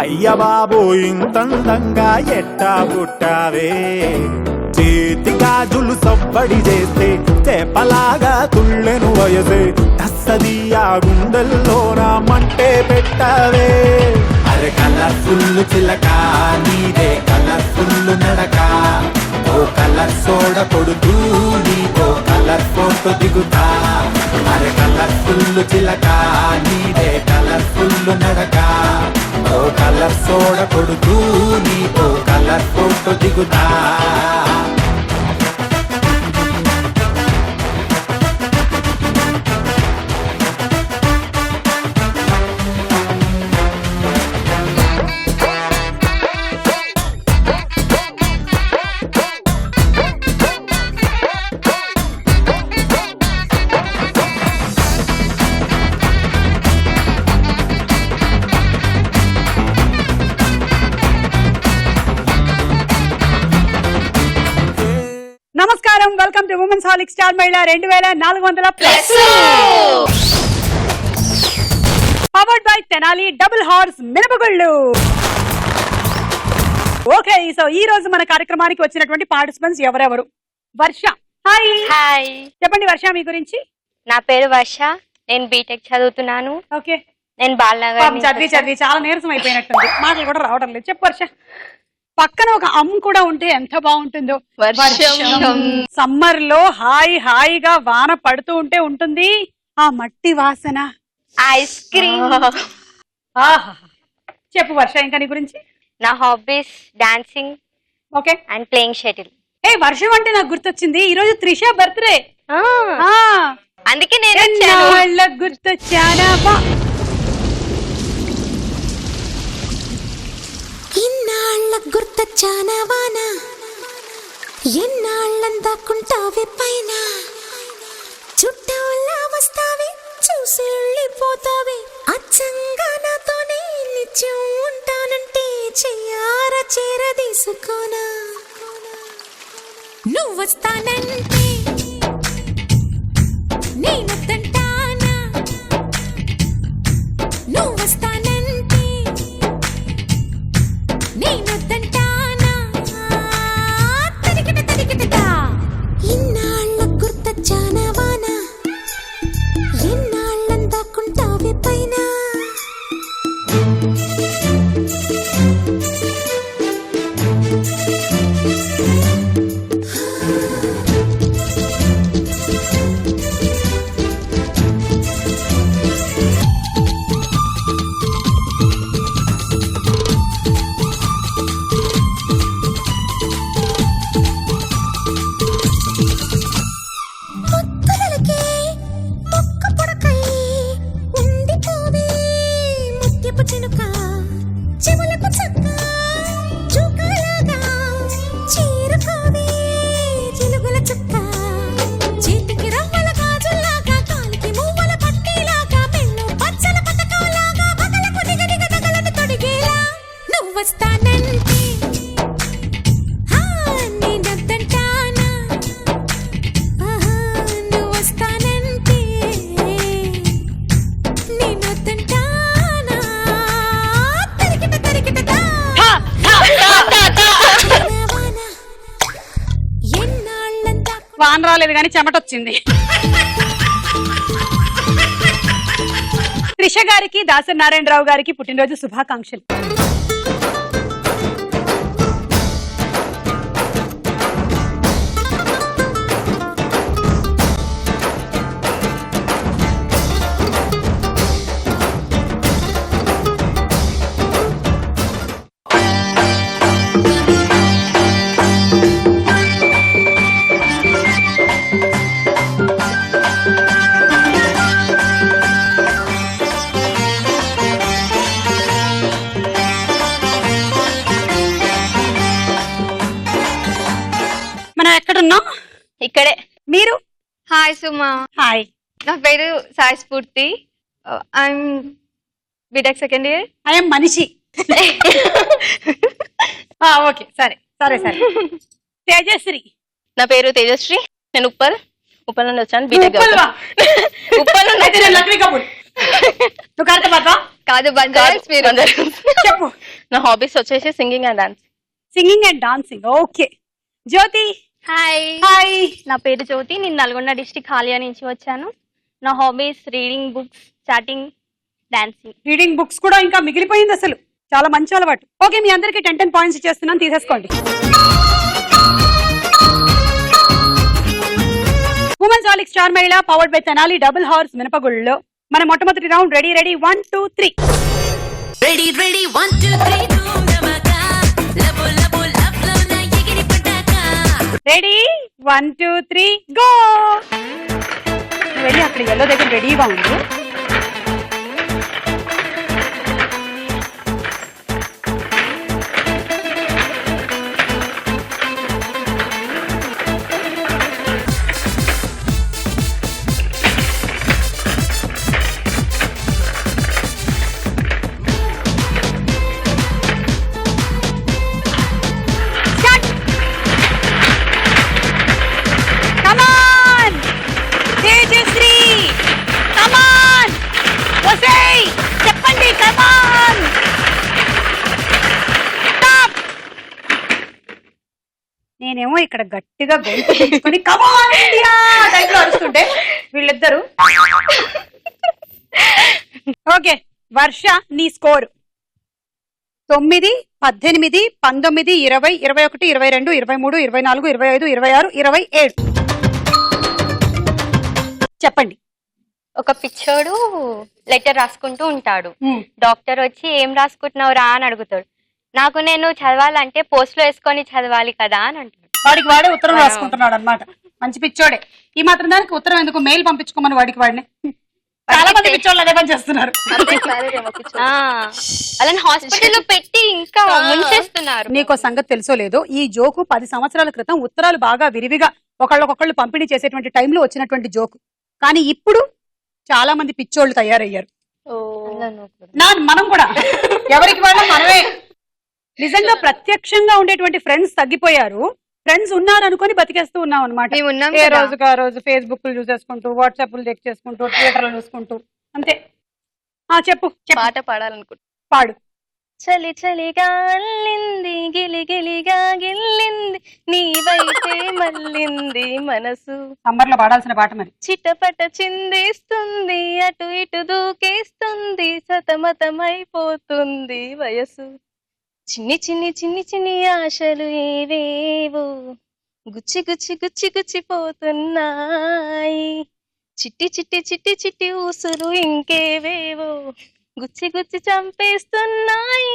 అయ్య బాబు ఇంతందంగా ఎట్టా పుట్టావే చేతి గాజులు సవ్వడి చేస్తే చేపలాగా తుళ్ళెను వయసే తస్సదియా గుండెల్లో నా మంటే పెట్టావే అరే కలర్ఫుల్ చిలక నీదే కలర్ఫుల్ నడక ఓ కలర్ సోడ కొడుతూ నీతో కలర్ ఫోటో దిగుతా అరే కలర్ఫుల్ చిలక నీదే కలర్ఫుల్ నడక ఓ కలర్ సోడ కొడుతూ నీతో కలర్ ఫోటో దిగుతా నమస్కారం, వెల్కమ్ టు ఉమెన్స్ హాలిక్ స్టార్ మహిళ 2400+. Powered by Tenali double horse మినపగుళ్ళు. ఓకే, సో ఈ రోజు మన కార్యక్రమానికి వచ్చినటువంటి పార్టిసిపెంట్స్ ఎవరెవరు? వర్ష, హాయ్. హాయ్, చెప్పండి వర్ష, మీ గురించి. నా పేరు వర్ష, నేను బీటెక్ చదువుతున్నాను. ఓకే, నేను బాలనగర్ చదివి చాలా నీరసం అయిపోయినట్టుంది, మాటలు కూడా రావడం లేదు. చెప్పు వర్ష. పక్కన ఒక అమ్మ కూడా ఉంటే ఎంత బాగుంటుందో. సమ్మర్ లో హాయిగా వాన పడుతూ ఉంటే ఉంటుంది ఆ మట్టి వాసన, ఐస్ క్రీమ్. చెప్పు వర్ష, ఇంకా నీ గురించి. నా hobbies dancing, okay, and playing shuttle. వర్షం అంటే నాకు గుర్తొచ్చింది, ఈ రోజు త్రిష బర్త్డే. అందుకే నేను గుర్తొచ్చానా. ఇన్నాళ్ళ గుర్తొచ్చానా వాన, ఎన్నాళ్ళందాకుంటావే పైన, చుట్టూలా వస్తావే చూసి వెళ్ళిపోతావే, అచ్చంగా నాతోనే నిత్యం ఉంటానంటే చెయ్యార చేరదీసుకోనా, నువ్వు వస్తానంటే నేనొద్దంటానా, నువ్వు వస్తానంటే నేనొద్దంటానా, తరికిట ఇన్నాళ్ళ గుర్తొచ్చానా వాన, ఎన్నాళ్ళందాకుంటావే పైన. వాన రాలేదు కానీ చెమటొచ్చింది. త్రిష గారికి, దాసరి నారాయణరావు గారికి పుట్టినరోజు శుభాకాంక్షలు. ఎక్కడున్నాం? ఇక్కడే. మీరు? హాయ్ సుమా. హాయ్, నా పేరు Sai Spoorthi, I'm BTech second year. I'm మనిషి. ఓకే, సరే. తేజశ్రీ. నా పేరు తేజశ్రీ, నేను ఉప్పల్ నుండి వచ్చాను. బీటెక్ ఉప్పల్ లక్ష్మీ కపూర్. నువ్వు కాదు, బంజారా. చెప్పు. నా హాబీస్ వచ్చేసి singing and dance. Singing and dancing. Okay. Jyothi. Hi, hi. నా పేరు జ్యోతి. నేను నల్గొండ డిస్ట్రిక్ట్ హాలియా నుంచి వచ్చాను. నా hobbies reading books, chatting, dancing. Reading books కూడా ఇంకా మిగిలిపోయింది అసలు. చాలా మంచి అలవాటు. ఓకే, మీ అందరికి 10 పాయింట్స్ ఇచ్చేస్తున్నాను, తీసేసుకోండి. ఉమెన్స్ ఆలిక్ star Mahila powered by Tenali double horse మినపగుళ్ళలో మన మొట్టమొదటి round. Ready ready 1 2 3. Ready ready 1 2 3 ధూమమగా లబో లబో లబ్ లో నా ఎగిరి పటాకా. Ready 1 2 3 go. వెళ్ళి అక్కడ ఎల్లో దగ్గర రెడీగా ఉంది. నేనేమో ఇక్కడ గట్టిగా గొంతు తీసుకొని కమాన్ ఇండియా టైప్ లో అరుస్తుంటే వీళ్ళిద్దరు. ఓకే వర్ష, నీ స్కోర్ 9 18 19 20 21 22 23 24 25 26 27. చెప్పండి. ఒక పిచ్చోడు లెటర్ రాసుకుంటూ ఉంటాడు. డాక్టర్ వచ్చి ఏం రాసుకుంటున్నావురా అని అడుగుతాడు. నాకు నేను చదవాలంటే పోస్ట్ లో వేసుకొని చదవాలి కదా అని అంటాడు. వాడికి వాడే ఉత్తరం రాసుకుంటున్నాడు అన్నమాట. మంచి పిచ్చోడే. ఈ మాత్రం దానికి ఉత్తరం ఎందుకు, మెయిల్ పంపించుకోమని వాడికి వాడిని. చాలా మంది పిచ్చోళ్ళు అదే పని చేస్తున్నారు. అలాని హాస్పిటల్లో పెట్టి ఇంకా ముంచేస్తున్నారు. నీకో సంగతి తెలుసో లేదో, ఈ జోకు 10 సంవత్సరాల క్రితం ఉత్తరాలు బాగా విరివిగా ఒకళ్ళకొకళ్ళు పంపిణీ చేసేటువంటి టైంలో వచ్చినటువంటి జోకు. కానీ ఇప్పుడు చాలా మంది పిచ్చోళ్ళు తయారయ్యారు. మనం కూడా ఎవరికి వాళ్ళ మనమే. నిజంగా ప్రత్యక్షంగా ఉండేటువంటి ఫ్రెండ్స్ తగ్గిపోయారు. ఫ్రెండ్స్ ఉన్నారు అనుకుని బతికేస్తూ ఉన్నాం అనమాట. ఏ రోజుగా రోజు ఫేస్బుక్ చూసేసుకుంటూ, వాట్సాప్ చెక్ చేసుకుంటూ, ట్విట్టర్లు చూసుకుంటూ అంతే. చెప్పు. పాట పాడాలనుకుంటా. పాడు. చలి చలిగా అల్లింది, గిలి గిలిగా గిల్లింది, నీ వైపే మల్లింది మనసు. సమ్మర్ లో పాడాల్సిన పాట మరి. చిటపట చిందిస్తుంది, అటు ఇటు దూకేస్తుంది, సతమతమైపోతుంది వయసు. చిన్ని చిన్ని చిన్ని చిన్ని ఆశలు ఏవేవో గుచ్చి గుచ్చి గుచ్చి గుచ్చిపోతున్నాయి. చిట్టి చిట్టి చిట్టి చిట్టి ఊసులు ఇంకేవేవో గుచ్చి గుచ్చి చంపేస్తున్నాయి.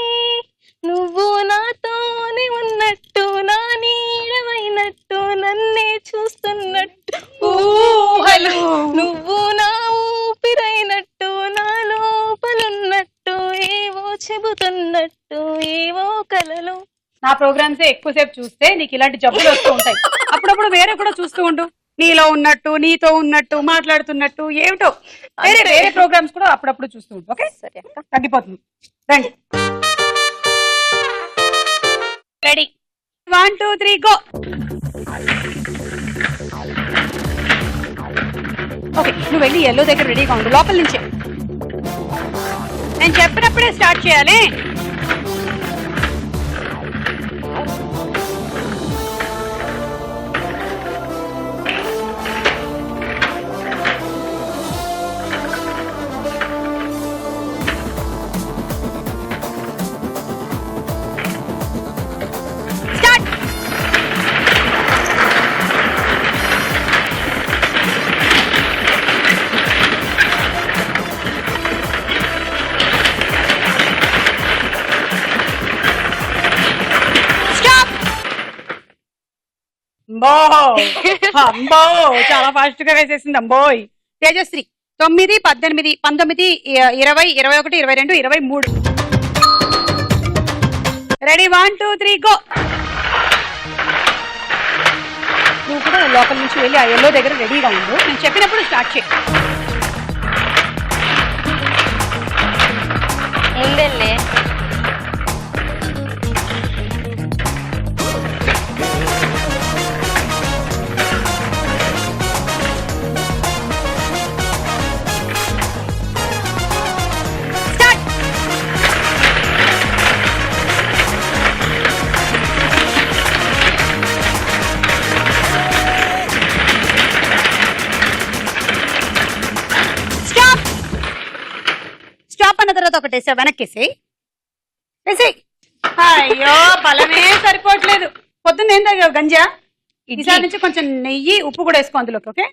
నువ్వు నాతోనే ఉన్నట్టు, నా నీడమైనట్టు, నన్నే చూస్తున్నట్టు ఊహలు. నువ్వు నా ఊపిరైనట్టు, నా లోపలున్నట్టు, ఏవో చెబుతున్నట్టు, ఏవో కలలు. నా ప్రోగ్రామ్స్ ఎక్కువసేపు చూస్తే నీకు ఇలాంటి జబ్బులు వస్తూ ఉంటాయి. అప్పుడప్పుడు వేరే కూడా చూస్తూ ఉండు. నీలో ఉన్నట్టు, నీతో ఉన్నట్టు, మాట్లాడుతున్నట్టు ఏమిటో వేరే ప్రోగ్రామ్స్ కూడా అప్పుడప్పుడు చూస్తూ ఉండు. ఓకే, సరే అక్క. తగ్గిపోతుంది. రండి. Ready 1 2 3 go. ఓకే, నువ్వు వెళ్ళి ఎల్లో దగ్గర రెడీగా ఉండు. లోపల నుంచే నేను చెప్పినప్పుడే స్టార్ట్ చేయాలి. అంబో చాలా ఫాస్ట్ గా వేసేసింది అంబోయ్. తేజశ్రీ 9 18 19 20 21 22 23. Ready 1 2 3 go. నువ్వు కూడా లోపల నుంచి వెళ్ళి ఆ ఎల్లో దగ్గర రెడీగా ఉండు. నేను చెప్పినప్పుడు స్టార్ట్ చేయి. ముందెళ్ళే. ఒకటి వేసావు వెనక్కేసి వేసి. అయ్యో బలమే సరిపోవట్లేదు. పొద్దున్న ఏం తాగావు గంజా? ఈసారి నుంచి కొంచెం నెయ్యి ఉప్పు కూడా వేసుకో అందులోకి. ఓకే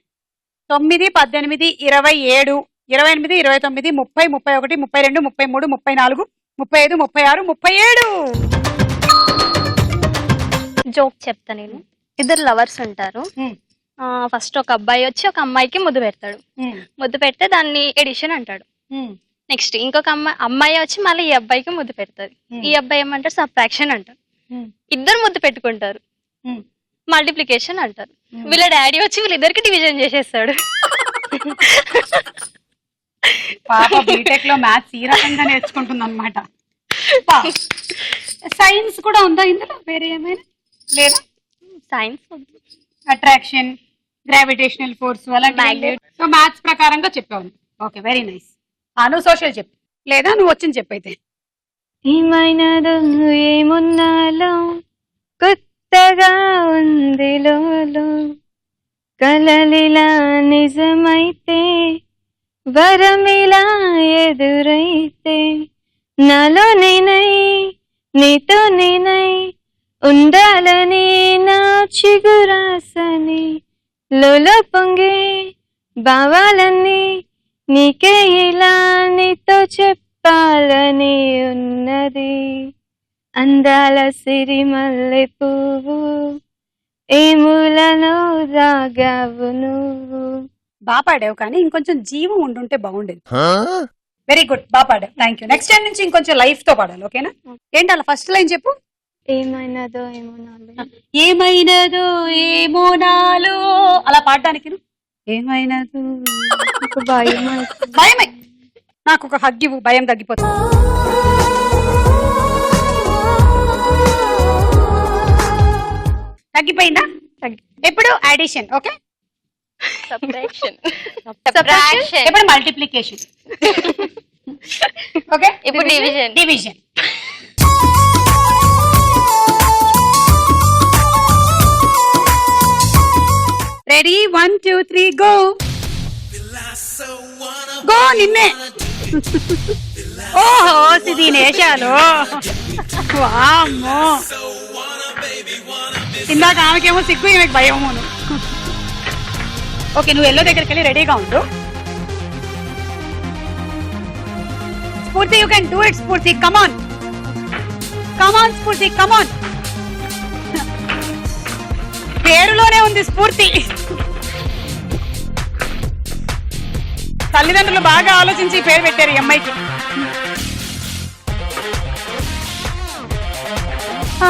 9, 18, 27, 28, 29, 30, 31, 32, 33, 34, 35, 36, 37. జోక్ చెప్తా నేను. ఇద్దరు లవర్స్ ఉంటారు. ఫస్ట్ ఒక అబ్బాయి వచ్చి ఒక అమ్మాయికి ముద్దు పెడతాడు. ముద్దు పెడితే దాన్ని ఎడిషన్ అంటాడు. నెక్స్ట్ ఇంకొక అమ్మాయి వచ్చి మళ్ళీ ఈ అబ్బాయికి ముద్దు పెడతారు. ఈ అబ్బాయి ఏమంటారు? సబ్ట్రాక్షన్ అంటారు. ఇద్దరు ముద్దు పెట్టుకుంటారు. మల్టిప్లికేషన్ అంటారు. వీళ్ళ డాడీ వచ్చి వీళ్ళిద్దరికి డివిజన్ చేసేస్తాడు. పాప బీటెక్ లో మ్యాథ్స్ ఈ రకంగా నేర్చుకుంటుంది అనమాట. సైన్స్ కూడా ఉందా ఇందులో? వేరే ఏమైనా లేదా? సైన్స్, అట్రాక్షన్, గ్రావిటేషనల్ ఫోర్స్ అలాంటి. సో మ్యాథ్స్ ప్రకారంగా చెప్పావు. Okay very nice. నువ్వు సోషల్ చెప్పు, లేదా నువ్వు వచ్చింది చెప్పైతే. ఏమైనాదో ఏమున్నాలో కొత్తగా ఉందిలో, కలలిలా నిజమైతే వరమిలా ఎదురైతే, నాలో నేనై నీతో నేనై ఉండాలని నా చిగురాసని, లోలో పొంగే భావాలన్నీ నీకే ఇలా నీతో చెప్పాలని ఉన్నది. అందాల సిరిమల్లె పువ్వు ఏ మూలలో దాగావు నువ్వు. బాగా పాడావు, కానీ ఇంకొంచెం జీవం ఉండుంటే బాగుండేది. వెరీ గుడ్, బాగా పాడావు. Thank you. నెక్స్ట్ టైం నుంచి ఇంకొంచెం లైఫ్ తో పాడాలి. ఓకేనా? ఏంటి అలా ఫస్ట్ లైన్ చెప్పు. ఏమైనదో ఏమోనాలో. ఏమైనదో ఏమోనాలో అలా పాడడానికి. ఏమైనదో భయమే. నాకు ఒక హగ్ ఇవ్వు, భయం తగ్గిపోతుంది. తగ్గిపోయిందా? ఎప్పుడు అడిషన్. Okay subtraction. ఎప్పుడు మల్టిప్లికేషన్. ఓకే ఇప్పుడు division. Division. Ready 1 2 3 go. Go నిన్నే. ఓహో సిదినేశాలు. వామ్మో, ఇందాక ఆమెకేమో సిగ్గు, ఈమెకు భయమోను. ఓకే నువ్వు ఎల్లో దగ్గరికి వెళ్ళి రెడీగా ఉండు. స్ఫూర్తి, యూ కెన్ డూ ఇట్. స్ఫూర్తి కమాన్ కమాన్. స్ఫూర్తి కమాన్. పేరులోనే ఉంది స్ఫూర్తి. తల్లిదండ్రులు బాగా ఆలోచించి పేరు పెట్టారు ఈ అమ్మాయికి.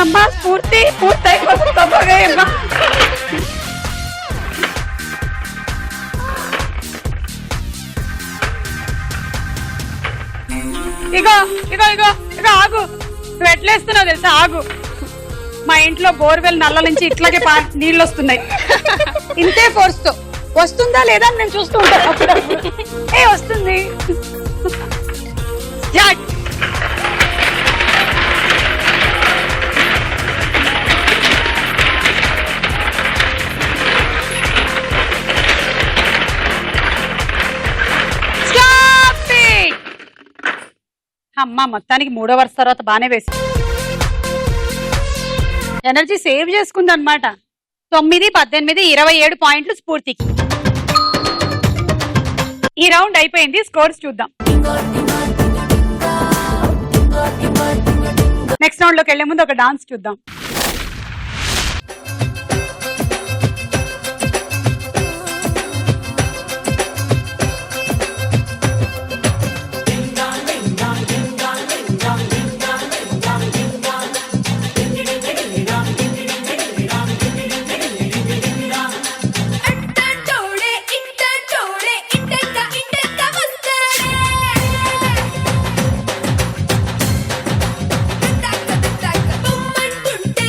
అమ్మా స్ఫూర్తి పూర్తయిపోతుంది. ఇగో ఇగో ఇగో ఇగో ఆగు. నువ్వు ఎట్లేస్తున్నావు తెలుసా? ఆగు. మా ఇంట్లో బోర్వెల్ నల్ల నుంచి ఇట్లాగే నీళ్ళు వస్తున్నాయి. ఇంతే ఫోర్స్ తో వస్తుందా లేదా అని నేను చూస్తూ ఉంటాను. ఏ వస్తుంది. అమ్మా మొత్తానికి 3వ వరుస తర్వాత బానే వేసి ఎనర్జీ సేవ్ చేసుకుంది అనమాట. 9, 18, 27 పాయింట్లు స్ఫూర్తికి. ఈ రౌండ్ అయిపోయింది. స్కోర్స్ చూద్దాం. నెక్స్ట్ రౌండ్ లోకి వెళ్లే ముందు ఒక డాన్స్ చూద్దాం. బొమ్మంటుంటే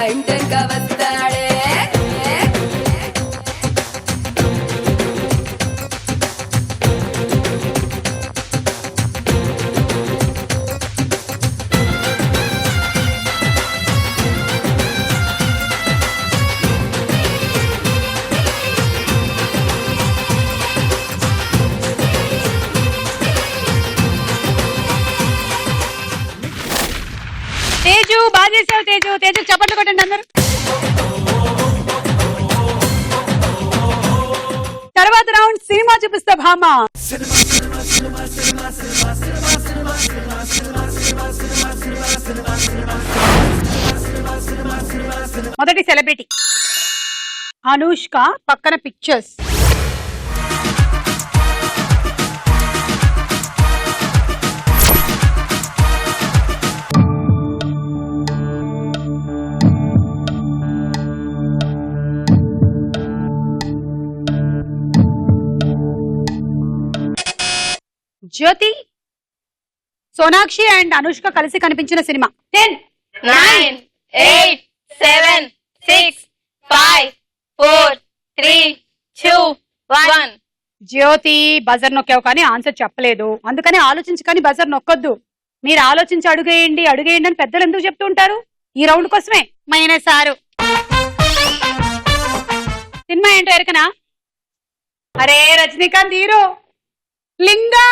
టైం గా వస్తాడే తేజు బాగా చేసావు తేజు. తేజు చప్పట్లు కొట్టండి అందరు. తర్వాత రౌండ్ సినిమా చూపిస్తా భామ. మొదటి సెలబ్రిటీ అనుష్క, పక్కన పిక్చర్స్. జ్యోతి, సోనాక్షి అండ్ అనుష్క కలిసి కనిపించిన సినిమా. 10 9 8 7 6 5 4 3 2 1. జ్యోతి బజర్ నొక్కావు కానీ ఆన్సర్ చెప్పలేదు, అందుకని ఆలోచించి కానీ బజర్ నొక్కొద్దు. మీరు ఆలోచించి అడుగేయండి అడుగేయండి అని పెద్దలు ఎందుకు చెప్తూ ఉంటారు? ఈ రౌండ్ కోసమే -6. సినిమా ఏంటో ఎరకనా? అరే రజనీకాంత్ హీరో లింగా.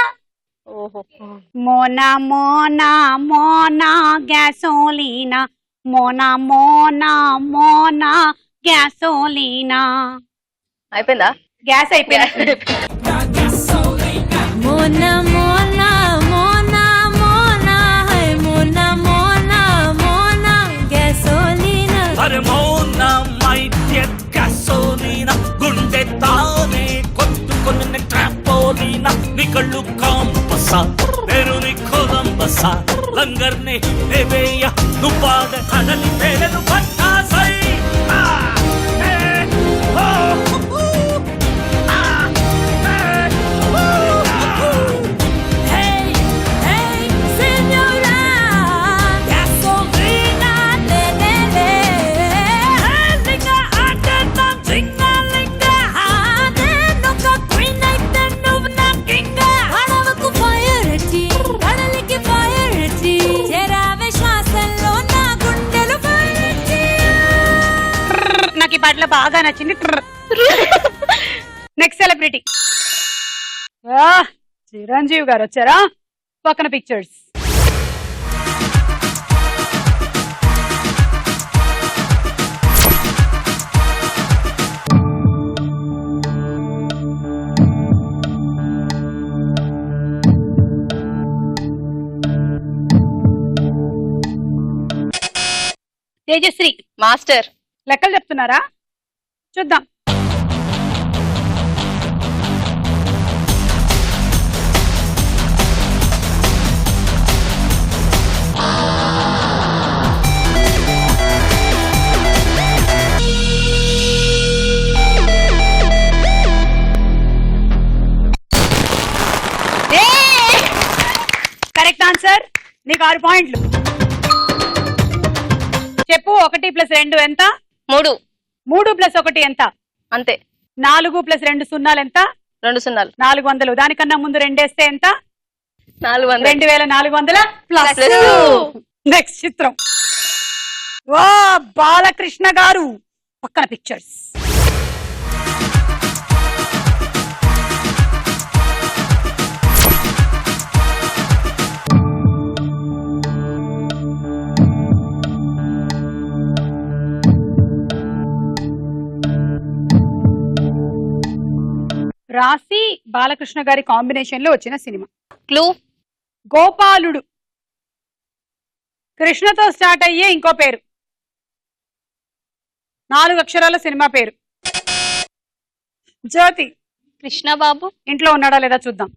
మోనా మోనా మోనా గ్యాసోలీనా, మోనా మోనా మోనా గ్యాసోలీనా. అయిపోయిందా? గ్యాస్ అయిపోయింది. మోనా మోనా మోనా మోనా హై మోనా మోనా మోనా గ్యాసోలీనా అరే మౌనా మైట్య గ్యాసోలీనా గుండె తానే కొట్టుకొని ట్రాపోలీనా నీ కళ్ళు కాంపసా నేను నీ కొలంబసా లంగర్ని లేవేయ నువ్వు పాడ కడలి పేలను పట్టాసై నాకు ఈ పాటలో బాగా నచ్చింది. నెక్స్ట్ సెలబ్రిటీ చిరంజీవి గారు వచ్చారా? పక్కన పిక్చర్స్. తేజశ్రీ, మాస్టర్. లెక్కలు చెప్తున్నారా? చూద్దాం. Correct answer. నీకు 6 పాయింట్లు. చెప్పు. 1 + 2 ఎంత? 3. 3 + 1 ఎంత? అంతే. 4 + 2 సున్నాలు ఎంత? 2 సున్నాలు. 400. దానికన్నా ముందు 2 వేస్తే ఎంత? 400. 2400 ప్లస్. నెక్స్ట్ చిత్రం. వా బాలకృష్ణ గారు, పక్కన పిక్చర్స్. రాశి బాలకృష్ణ గారి కాంబినేషన్ లో వచ్చిన సినిమా. క్లూ. గోపాలుడు. కృష్ణతో స్టార్ట్ అయ్యే ఇంకో పేరు. 4 అక్షరాల సినిమా పేరు. జ్యోతి. కృష్ణబాబు. ఇంట్లో ఉన్నాడా లేదా చూద్దాం.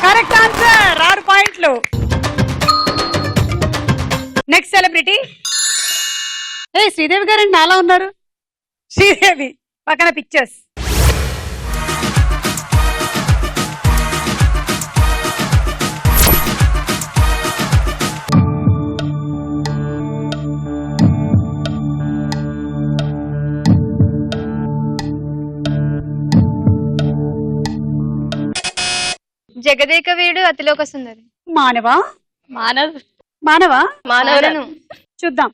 Correct answer. 6 పాయింట్లు. నెక్స్ట్ సెలబ్రిటీ శ్రీదేవి గారు నాలా ఉన్నారు. శ్రీదేవి పక్కన పిక్చర్స్. జగదేక వీడు అతిలోక సుందరి. మానవా మానవ్ మానవా మానవులను చూద్దాం.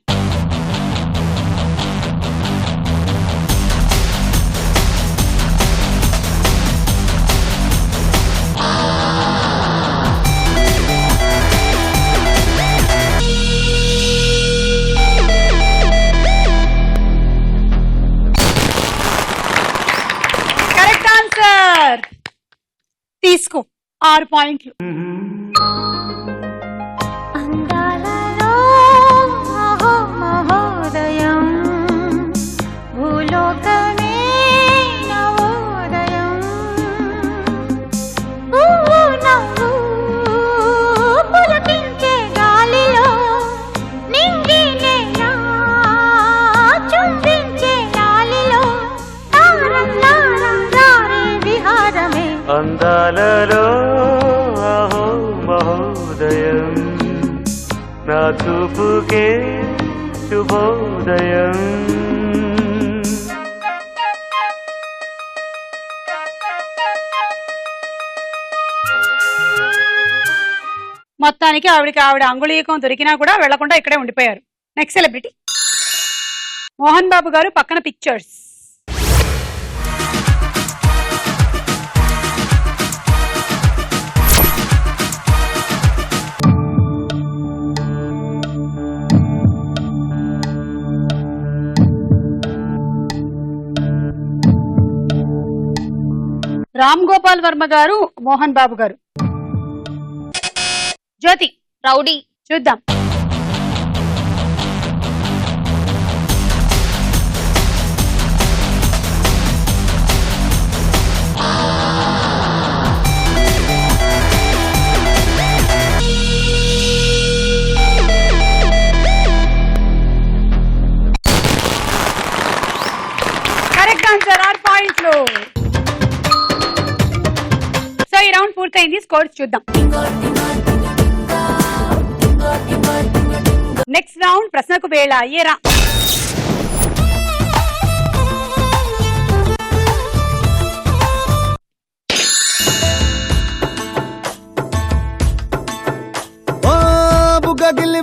Correct answer. తీసుకో 6 పాయింట్లు. అందాలలో అహో మహోదయం భూలోకమే నవోదయం ఊహు నవ్వు పులకించే గాలిలో నింగినేలా చుంబించే లాలిలో తారం లారం రారే విహారమే అందాలలో అహో మహోదయం నా చూపుకే శుభోదయం. మొత్తానికి ఆవిడ అంగుళీకం దొరికినా కూడా వెళ్లకుండా ఇక్కడే ఉండిపోయారు. నెక్స్ట్ సెలబ్రిటీ మోహన్ బాబు గారు పక్కన పిక్చర్స్. రామ్ గోపాల్ వర్మ గారు మోహన్ బాబు గారు. జ్యోతి రౌడీ చూద్దాం. Correct answer. 6 పాయింట్లు. సో ఈ రౌండ్ పూర్తయింది. స్కోర్స్ చూద్దాం. నెక్స్ట్ రౌండ్ ప్రశ్నకు వేళ. అయ్యేరా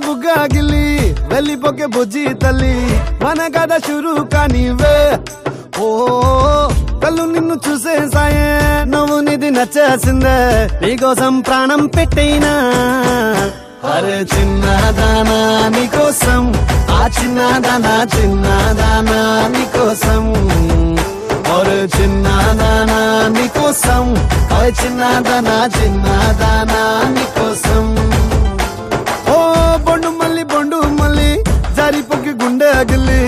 బుగ్గ గిల్లి వెళ్ళిపోకే బుజ్జి తల్లి మన కథ షురు కానివే. ఓ కళ్ళు నిన్ను చూసేసాయే నువ్వు నిధి నచ్చేసిందే నీకోసం ప్రాణం పెట్టైనా. అరే చిన్నదానా నీకోసం ఆ చిన్నదానా నీకోసం ఒరే చిన్నదానా నీకోసం ఓయ్ చిన్నదానా నీకోసం. ఓ బొండు మళ్ళీ జారిపోకి గుండె గిల్లి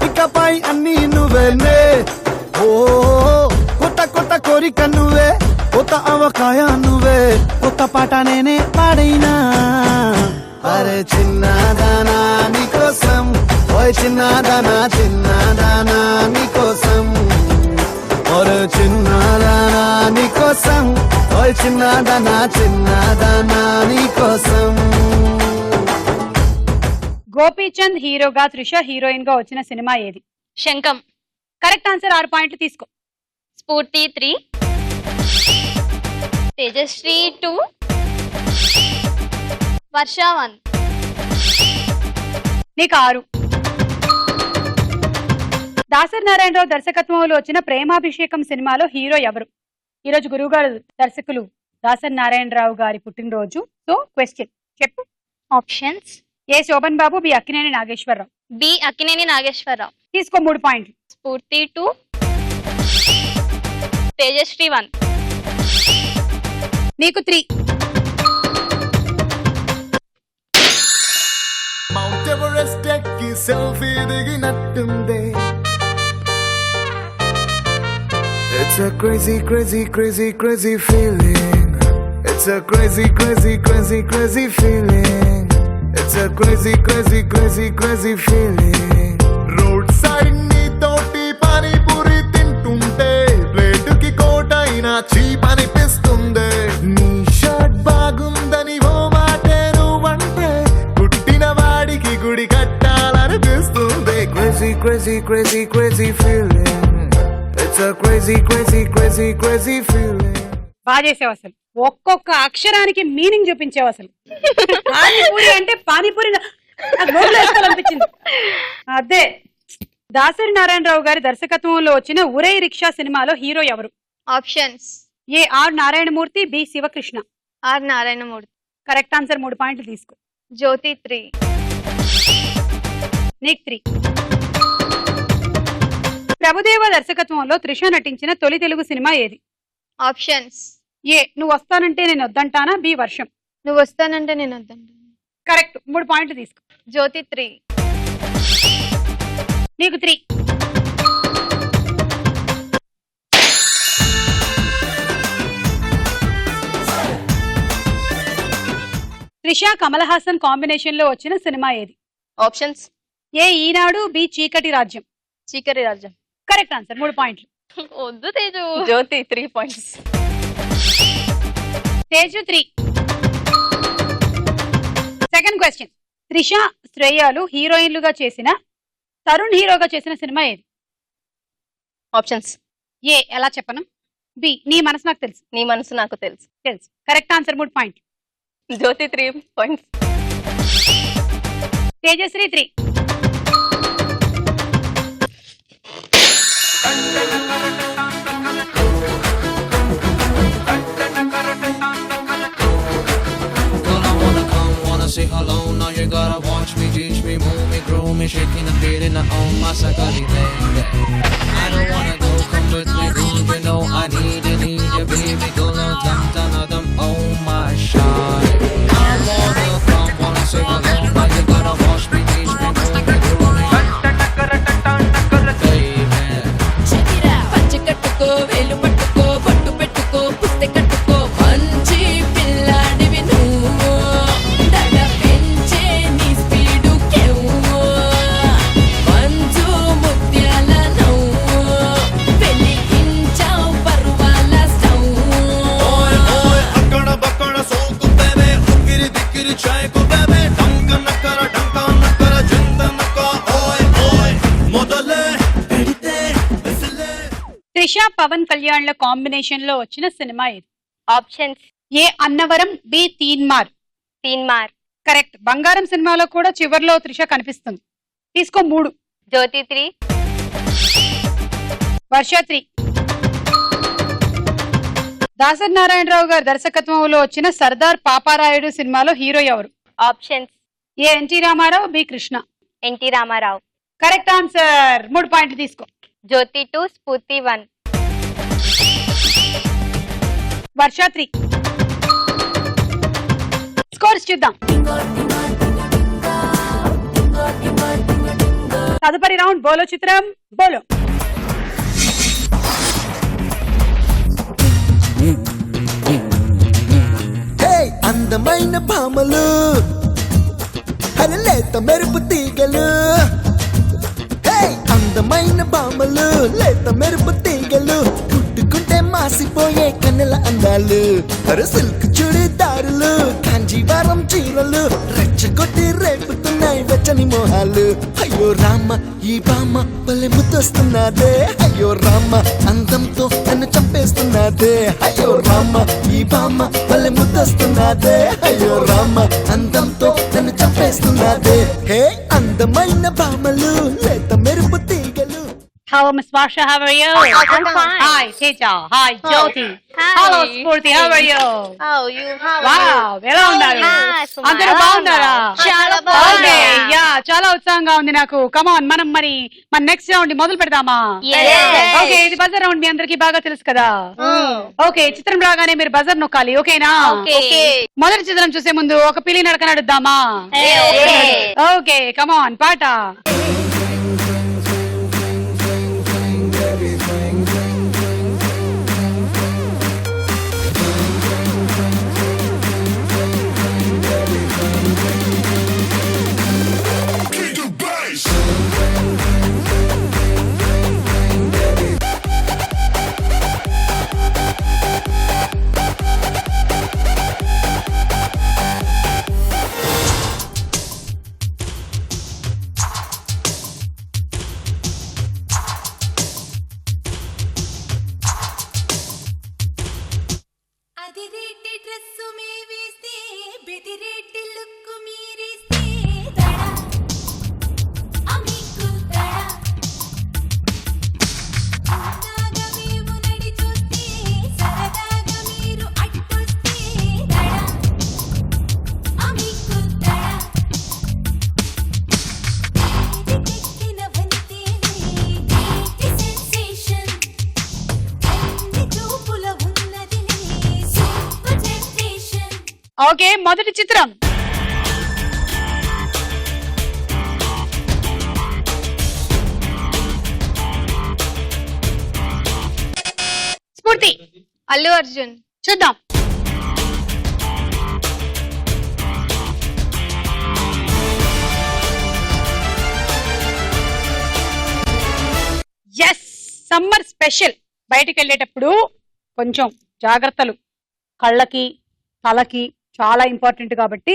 ఇకపై అన్ని నువ్వేనే. ఓ కొత్త కోరిక నువ్వే కొత్త అవకాయ నువ్వే కొత్త పాట నేనే పాడైనా. అరే చిన్నదానా నీకోసం ఓయ్ చిన్నదానా నీకోసం ఒరే చిన్నదానా నీకోసం ఓయ్ చిన్నదానా నీకోసం. గోపీచంద్ హీరోగా త్రిష హీరోయిన్ గా వచ్చిన సినిమా ఏది? శంఖం. Correct answer. 6 పాయింట్లు తీసుకో. స్ఫూర్తి 3, తేజశ్రీ 2, వర్ష 1. నీకు 6. దాసరి నారాయణరావు దర్శకత్వంలో వచ్చిన ప్రేమాభిషేకం సినిమాలో హీరో ఎవరు? ఈరోజు గురువుగారు దర్శకులు దాసరి నారాయణరావు గారి పుట్టినరోజు. సో క్వశ్చన్ చెప్పు. ఆప్షన్స్: ఏ శోభన్ బాబు, బి అక్కినేని నాగేశ్వరరావు. బి అక్కినేని నాగేశ్వరరావు. తీసుకో 3 పాయింట్లు. స్ఫూర్తి 2, తేజశ్రీ 1. నీకు 3. మౌంట్ ఎవరెస్ట్ ఎక్కి selfie దిగినట్టుందే. It's a crazy feeling. It's a crazy feeling. It's a crazy, crazy, crazy, crazy feeling. Road side నీ తోటి పానీపూరి తింటుంటే ప్లేటుకి కోటైనా చీప్ అనిపిస్తుంది. నీ షర్ట్ బాగుందని ఓ మాటే నువ్వంటే పుట్టిన వాడికి గుడి కట్టాలనిపిస్తుంది. Crazy, crazy, crazy, crazy feeling. It's a crazy, crazy, crazy, crazy feeling. బాగా చేసావు అసలు. ఒక్కొక్క అక్షరానికి మీనింగ్ చూపించావు అసలు. పానీపూరి అంటే పానీపూరి నాకు నోట్లో వేసుకోవాలనిపించింది. అదే దాసరి నారాయణరావు గారి దర్శకత్వంలో వచ్చిన ఉరై రిక్షా సినిమాలో హీరో ఎవరు? Options: A R Narayana Murthy, B Siva Krishna. R Narayana Murthy. Correct answer. 3 పాయింట్లు తీసుకో. జ్యోతి 3. నీకు 3. ప్రభుదేవ దర్శకత్వంలో త్రిష నటించిన తొలి తెలుగు సినిమా ఏది? ఆప్షన్స్: ఏ నువ్వు వస్తానంటే నేను వద్దంటానా, బి వర్షం. నువ్వు వస్తానంటే నేను వద్దంటాను. కరెక్ట్. 3 పాయింట్లు తీసుకో. జ్యోతి 3. నీకు 3. త్రిష కమల్ హాసన్ కాంబినేషన్ లో వచ్చిన సినిమా ఏది? ఆప్షన్స్: ఏ ఈనాడు, బి చీకటి రాజ్యం. చీకటి రాజ్యం. Correct answer. 3 పాయింట్లు. వద్దు Teju. Jyothi 3 points. Teju 3. Second question. Trisha శ్రేయాలు హీరోయిన్లుగా చేసిన, తరుణ్ హీరోగా చేసిన సినిమా ఏది? ఆప్షన్స్: ఏ ఎలా చెప్పను, బి నీ మనసు నాకు తెలుసు. నీ మనసు నాకు తెలుసు. తెలుసు. Correct answer. 3 పాయింట్లు. జ్యోతి 3 points. Tejasri 3. Say hello, now you gotta watch me, teach me, move me, groove me, shaking and feeling the own masakali baby. I don't wanna go, come with me, groove, you know I need you, baby, go now, dum, oh my shawty. I wanna come, wanna say hello, now you gotta watch me, teach me, move me, groove me, baby. Check it out. పచ్చకట్టుకో వేలు పట్టుకో పట్టు పెట్టుకో పుస్తె కట్టుకో మంచి పిల్లాడివి నువ్వు దడ పెంచే నీ స్పీడు కెవ్వు మంచు ముత్యాల నవ్వు వెలిగించావు పర్వాల స్టవ్ అక్కడ బక్కడ సోకు బేబే ఉక్కిరి దిక్కిరి చాయకు బేబే డంక నక్కర జింద నక్క ఓయ్ ఓయ్ మొదలే పెడితే విసిలే. త్రిష పవన్ కళ్యాణ్ ల కాంబినేషన్ లో వచ్చిన సినిమా ఏది? ఆప్షన్స్: ఏ అన్నవరం, బి తీన్మార్. తీన్మార్. కరెక్ట్. బంగారం సినిమాలో కూడా చివర్లో త్రిష కనిపిస్తుంది. తీసుకో 3. జ్యోతి 3. వర్ష 3. దాసరి నారాయణరావు గారి దర్శకత్వంలో వచ్చిన సర్దార్ పాపారాయుడు సినిమాలో హీరో ఎవరు? Options: A NT Rama Rao, B Krishna. NT Rama Rao. Correct answer. 3 పాయింట్లు తీసుకో. జ్యోతి 2. స్ఫూర్తి 1. వర్ష 3. స్కోర్స్ చూద్దాం. తదుపరి రౌండ్ బోలో చిత్రం. బోలో. హే అందమైన భామలు, అరే లేత మెరుపు తీగలు. హే అందమైన భామలు, లేత మెరుపు తీగలు, పుట్టుకుంటే మాసిపోయే కన్నెల అందాలు. అరే సిల్క్ చుడిదారులు, కాంజీవరం చీరలు, రెచ్చగొట్టి రేపుతున్నాయి వెచ్చని మోహాలు. అయ్యో రామ ఈ బామ్మ భలే ముద్దొస్తున్నదే. అయ్యో రామ అందంతో నన్ను చంపేస్తున్నదే. అయ్యో రామ ఈ బామ్మ భలే ముద్దొస్తున్నదే. అయ్యో రామ అందంతో నన్ను చంపేస్తున్నదే. హే అందమైన భామలు, లేత మెరుపు తీగలు. How Miss Varsha, how are you? I'm fine. Hi Teja. Hi Jyoti. Hi. Hello Spurti, how are you? How you? Wow, ఎలా ఉన్నారు? Hi, Suma. అందరూ బాగున్నారా? చాలా ఓకే బాగున్నా. యా చాలా ఉత్సాహంగా ఉంది నాకు. కమాన్ మనం మరి మన నెక్స్ట్ రౌండ్ మొదలు పెడదామా? Yes. ఓకే ఇది బజర్ రౌండ్, మీ అందరికీ బాగా తెలుసు కదా. ఓకే చిత్రం రాగానే మీరు బజర్ నొక్కాలి. ఓకేనా? Okay. మొదటి చిత్రం చూసే ముందు ఒక పిల్లి నడక నడుద్దామా? Okay. ఓకే కమాన్ పాట. ఓకే, మొదటి చిత్రం. స్ఫూర్తి. అల్లు అర్జున్. చూద్దాం. Yes, summer special. బయటికి వెళ్ళేటప్పుడు కొంచెం జాగ్రత్తలు కళ్ళకి తలకి చాలా ఇంపార్టెంట్ కాబట్టి,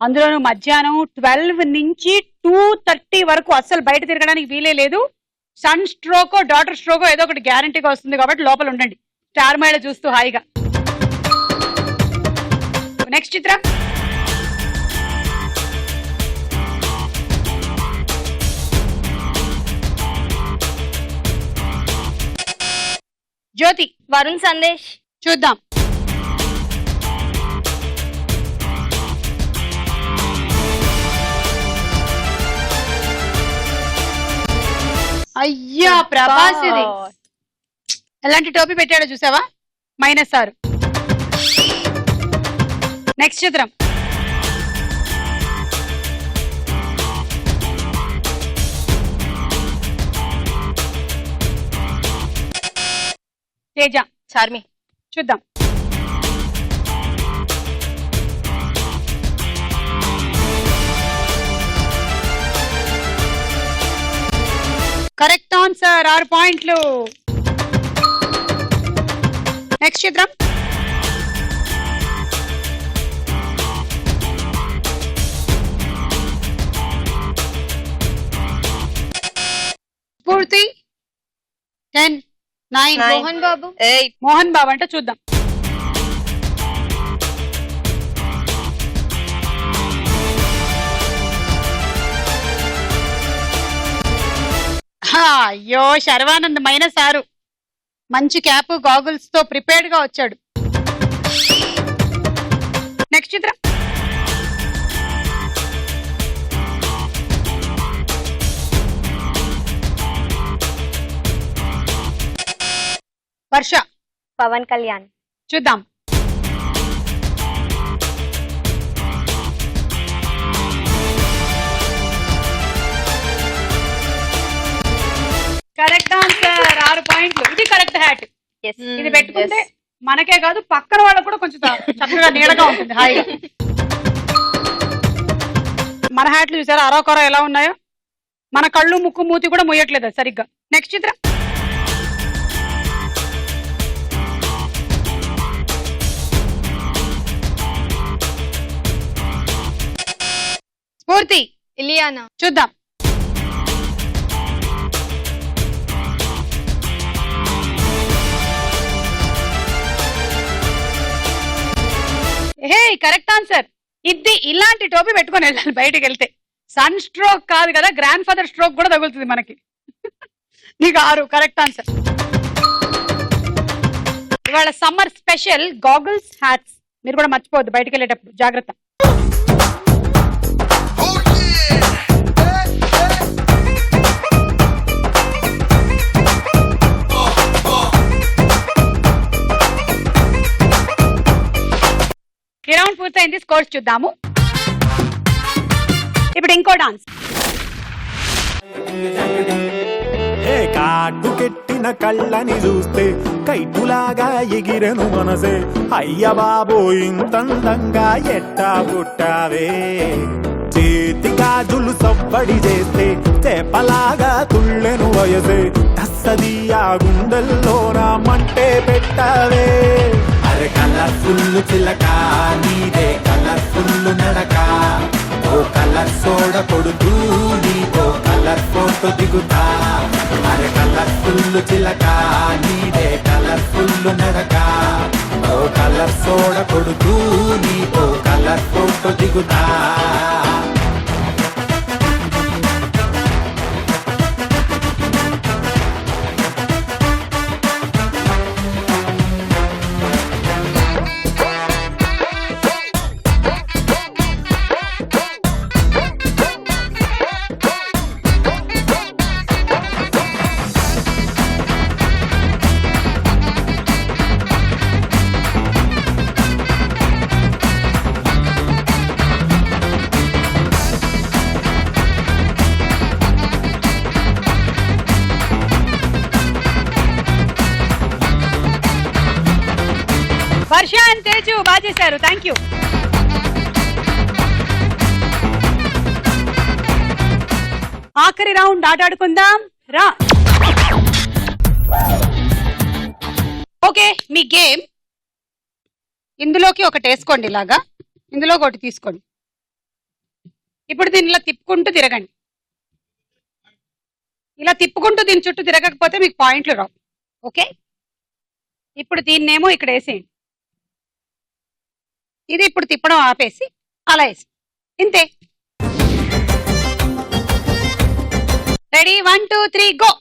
అందులోనూ మధ్యాహ్నం 12 నుంచి 2:30 వరకు అస్సలు బయట తిరగడానికి వీలే లేదు. సన్ స్ట్రోకో డాటర్ స్ట్రోకో ఏదో ఒకటి గ్యారంటీగా వస్తుంది కాబట్టి లోపల ఉండండి స్టార్ మేళ చూస్తూ హాయిగా. నెక్స్ట్ చిత్రం. జ్యోతి. వరుణ్ సందేశ్. చూద్దాం. అయ్యా ప్రభాస్. ఇది ఎలాంటి టోపీ పెట్టాడో చూసావా? -6. నెక్స్ట్ చిత్రం. తేజ. చార్మి. చూద్దాం. కరెక్ట్ ఆన్సర్, 6 పాయింట్లు. నెక్స్ట్ చిత్రం. పూర్తి. 10, 9. మోహన్ బాబు. 8. మోహన్ బాబు అంటే చూద్దాం. అయ్యో శర్వానంద్ -6. మంచి క్యాప్ గాగుల్స్ తో ప్రిపేర్డ్ గా వచ్చాడు. నెక్స్ట్ చిత్రం. వర్ష. పవన్ కళ్యాణ్. చూద్దాం. కరెక్ట్ ఆన్సర్, 6 పాయింట్లు. ఇది కరెక్ట్ హ్యాట్. ఇది పెట్టుకుంటే మనకే కాదు పక్కన వాళ్ళకు కూడా కొంచెం చక్కగా నీడగా ఉంటుంది హాయిగా. మన హ్యాట్లు చూసారా అరోకొర ఎలా ఉన్నాయో? మన కళ్ళు ముక్కు మూతి కూడా ముయ్యట్లేదు సరిగ్గా. నెక్స్ట్ చిత్రం. స్ఫూర్తి. ఇలియానా. చూద్దాం. హే కరెక్ట్ ఆన్సర్. ఇది ఇలాంటి టోపీ పెట్టుకొని వెళ్ళాలి బయటికి వెళ్తే. సన్ స్ట్రోక్ కాదు కదా, గ్రాండ్ ఫాదర్ స్ట్రోక్ కూడా తగులుతుంది మనకి. నీకు 6 కరెక్ట్ ఆన్సర్. ఇవాళ సమ్మర్ స్పెషల్ గాగుల్స్, హ్యాట్స్ మీరు కూడా మర్చిపోవద్దు బయటికి వెళ్ళేటప్పుడు, జాగ్రత్త. ఈ రౌండ్ పూర్తయింది, స్కోర్స్ చూద్దాము. ఇప్పుడు ఇంకో డాన్స్. కాటుకెట్టిన కళ్ళని చూస్తే కైటులాగా ఎగిరెను మనసే. అయ్య బాబో ఇంతందంగా ఎట్టా పుట్టావే. చేతి గాజులు సవ్వడి చేస్తే చేపలాగా తుళ్ళెను వయసే. తస్సది ఆ గుండెల్లో నా మంటే పెట్టావే. అరే కలర్ఫుల్ చిలక నీదే కలర్ఫుల్ నడక. ఓ కలర్ సోడ కొడుతూ నీతో కలర్ ఫోటో దిగుతా. అరే కలర్ఫుల్ చిలక నీదే కలర్ఫుల్ నడక. ఓ కలర్ సోడ కొడుతూ నీతో కలర్ ఫోటో దిగుతా. వర్ష అండ్ తేజు బాగా చేశారు. Thank you. ఆఖరి రౌండ్ ఆట ఆడుకుందాం రా. ఓకే, మీ గేమ్ ఇందులోకి ఒకటి వేసుకోండి, ఇలాగా ఇందులో ఒకటి తీసుకోండి. ఇప్పుడు దీన్ని ఇలా తిప్పుకుంటూ తిరగండి. ఇలా తిప్పుకుంటూ దీని చుట్టూ తిరగకపోతే మీకు పాయింట్లు రావు. ఓకే, ఇప్పుడు దీన్నేమో ఇక్కడ వేసేయండి. ఇది ఇప్పుడు తిప్పడం ఆపేసి అలా వేసి ఇంతే. Ready 1 2 3 go.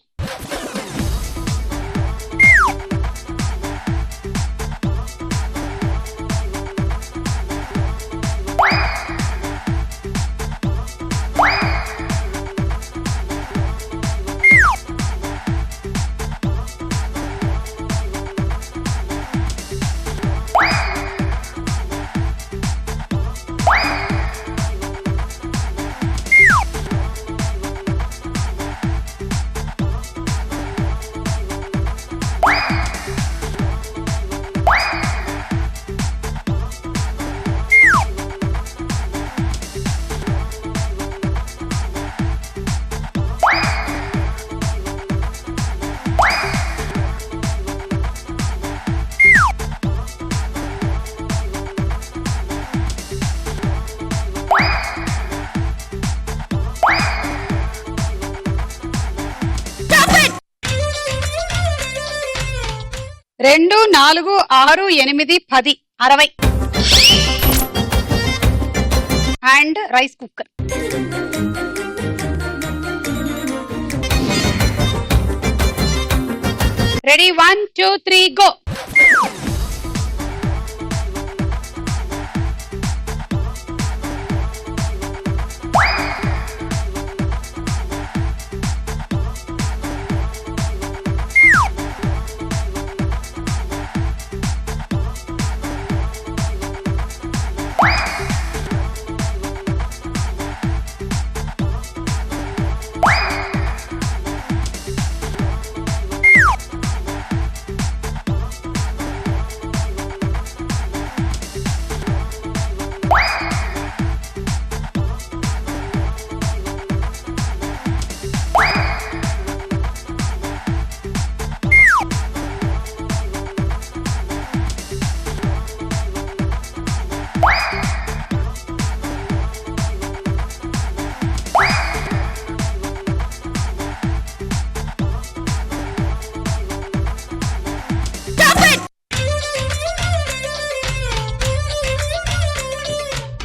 రెండు 4 6 8 10 60 and rice cooker. Ready 1 2 3 go.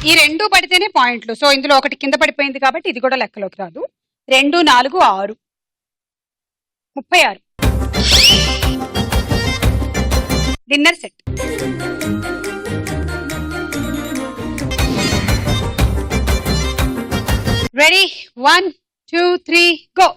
ఈ రెండు పడితేనే పాయింట్లు. సో ఇందులో ఒకటి కింద పడిపోయింది కాబట్టి ఇది కూడా లెక్కలోకి రాదు. 2 4 6 36 డిన్నర్ సెట్. Ready 1 2 3 go.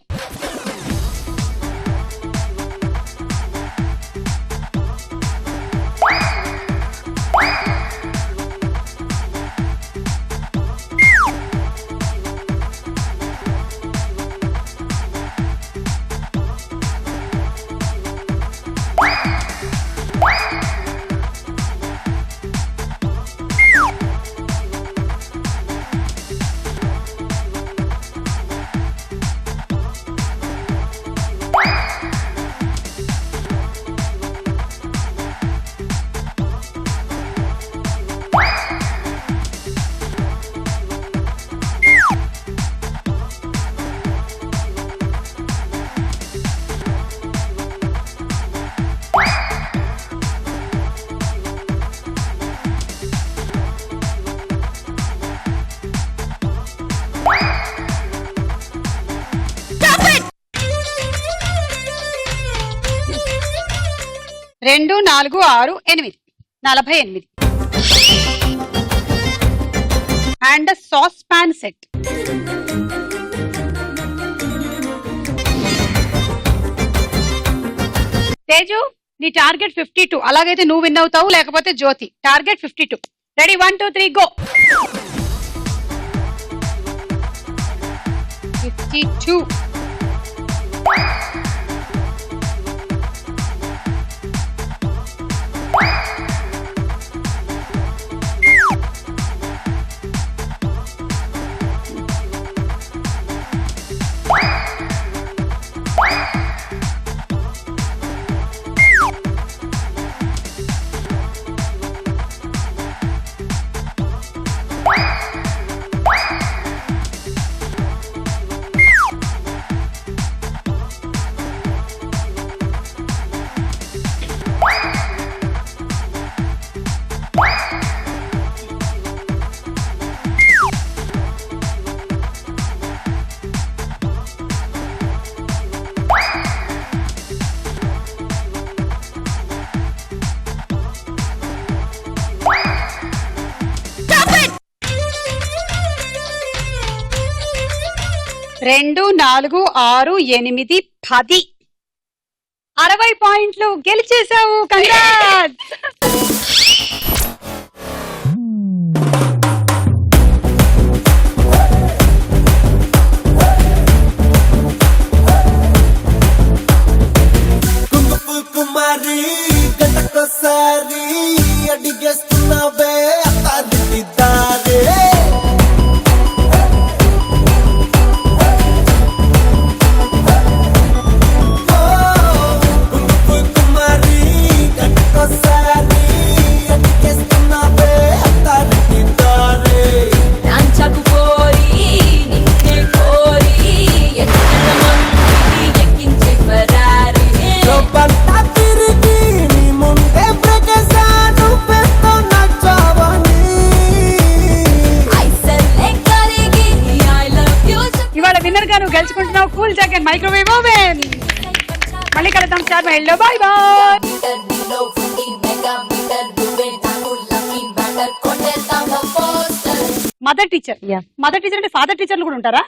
రెండు 4 6 8 48 and sauce pan set. Teju, నీ టార్గెట్ 52. అలాగైతే నువ్వు విన్ అవుతావు, లేకపోతే జ్యోతి. టార్గెట్ 52. Ready 1 2 3 go. 52. 2, 4, 6, 8, 10 60 పాయింట్లు గెలిచేసావు. కంగ్రాట్స్. కుమారి గంటకోసారి అడిగేస్తున్నావే అత్తారింటిదారే కుమారి గంటకోసారి అడిగేస్తున్నావే అత్తారింటిదారే రంచకు పోరి నిన్నే కోరి ఎక్కడ మంది ఎక్కించే ఫరారి లోపంతా తిరిగి నీ ముందే ప్రగసాను పెద్ద నచ్చావని ఐసల్లే కరిగి ఐ లవ్ యు ఇవాళ విన్నర్ గా నువ్వు గెలుచుకుంటున్నావు కూల్ జాకెట్ మైక్రోవేవ్ ఓవెన్. మళ్ళీ కలుద్దాం స్టార్ మహిళలో. Bye bye. మీటర్ బిలో ఫుండి మెగా మీటర్ దువే నాకు లక్కీ బ్యాటర్ కొట్టేద్దాం పోస్టర్. మదర్ టీచర్ అంటే ఫాదర్ టీచర్లు కూడా ఉంటారా?